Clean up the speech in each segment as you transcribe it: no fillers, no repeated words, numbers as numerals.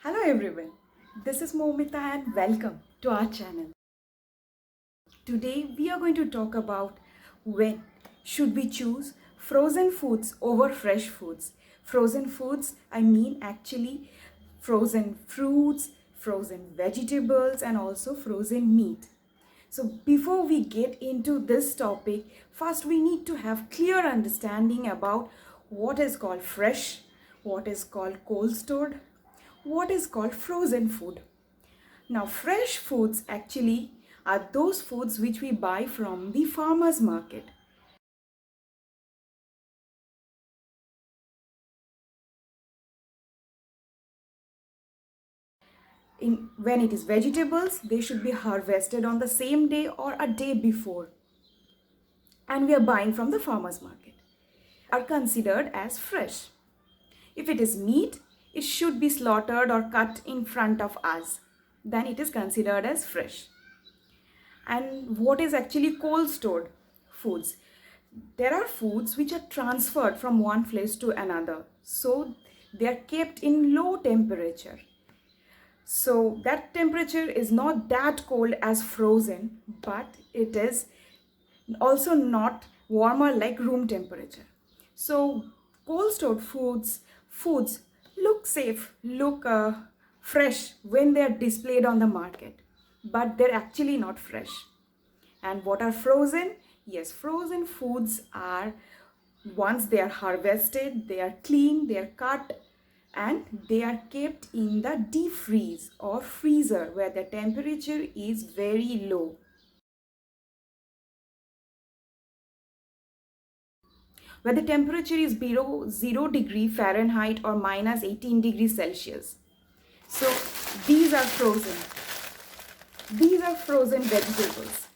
Hello everyone, this is Momita and welcome to our channel. Today we are going to talk about when should we choose frozen foods over fresh foods. Frozen foods, I mean actually frozen fruits, frozen vegetables and also frozen meat. So before we get into this topic, first we need to have clear understanding about what is called fresh, what is called cold stored, what is called frozen food. Now, fresh foods actually are those foods which we buy from the farmer's market. When it is vegetables, they should be harvested on the same day or a day before. And we are buying from the farmer's market. Are considered as fresh. If it is meat, it should be slaughtered or cut in front of us. Then it is considered as fresh. And what is actually cold stored foods? There are foods which are transferred from one place to another, so they are kept in low temperature, so that temperature is not that cold as frozen, but it is also not warmer like room temperature. So cold stored foods look safe, look fresh when they are displayed on the market, but they're actually not fresh. And what are frozen? Yes, frozen foods are, once they are harvested, they are cleaned, they are cut, and they are kept in the deep freeze or freezer where the temperature is very low. Where the temperature is below 0 degree Fahrenheit or minus 18 degrees Celsius. So these are frozen. These are frozen vegetables.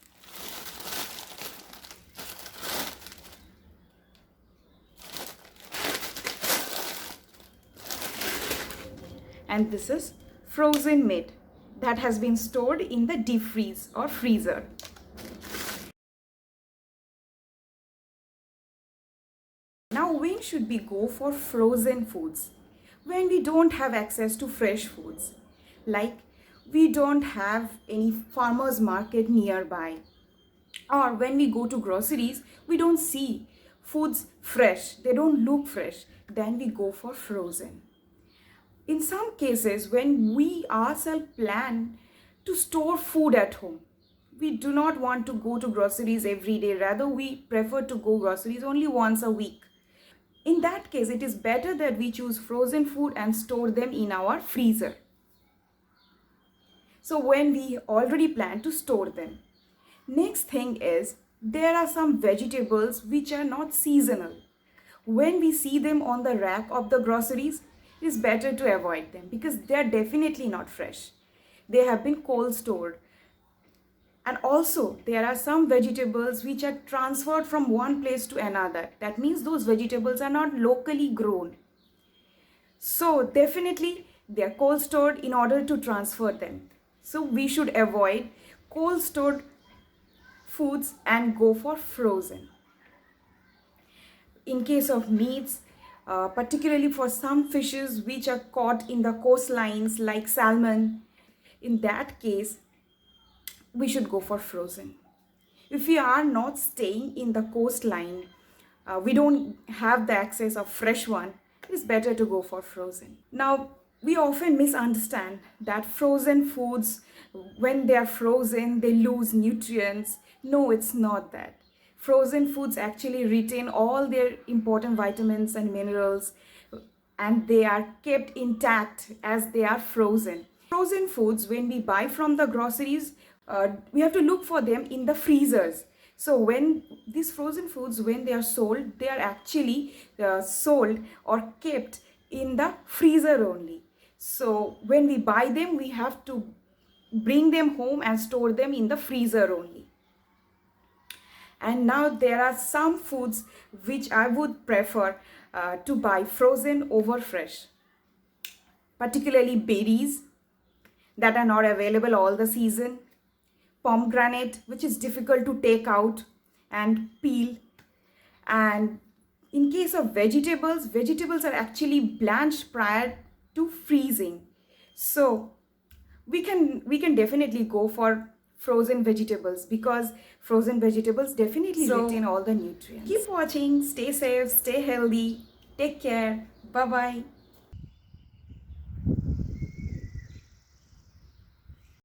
And this is frozen meat that has been stored in the deep freeze or freezer. Now, when should we go for frozen foods? When we don't have access to fresh foods, like we don't have any farmers market nearby, or when we go to groceries, we don't see foods fresh, they don't look fresh, then we go for frozen. In some cases, when we ourselves plan to store food at home, we do not want to go to groceries every day, rather we prefer to go groceries only once a week. In that case, it is better that we choose frozen food and store them in our freezer. So when we already plan to store them. Next thing is, there are some vegetables which are not seasonal. When we see them on the rack of the groceries, it is better to avoid them because they are definitely not fresh. They have been cold stored. And also, there are some vegetables which are transferred from one place to another. That means those vegetables are not locally grown. So definitely they are cold stored in order to transfer them. So we should avoid cold stored foods and go for frozen. In case of meats, particularly for some fishes which are caught in the coastlines like salmon, in that case we should go for frozen. If we are not staying in the coastline, we don't have the access of fresh one, it's better to go for frozen. Now, we often misunderstand that frozen foods, when they are frozen, they lose nutrients. No, it's not that. Frozen foods actually retain all their important vitamins and minerals, and they are kept intact as they are frozen. Frozen foods, when we buy from the groceries, we have to look for them in the freezers. So when these frozen foods, when they are sold, they are actually sold or kept in the freezer only. So when we buy them, we have to bring them home and store them in the freezer only. And now there are some foods which I would prefer to buy frozen over fresh, particularly berries that are not available all the season, pomegranate which is difficult to take out and peel, and in case of vegetables, vegetables are actually blanched prior to freezing. So we can definitely go for frozen vegetables, because frozen vegetables definitely retain all the nutrients. Keep watching, stay safe, stay healthy, take care, bye bye.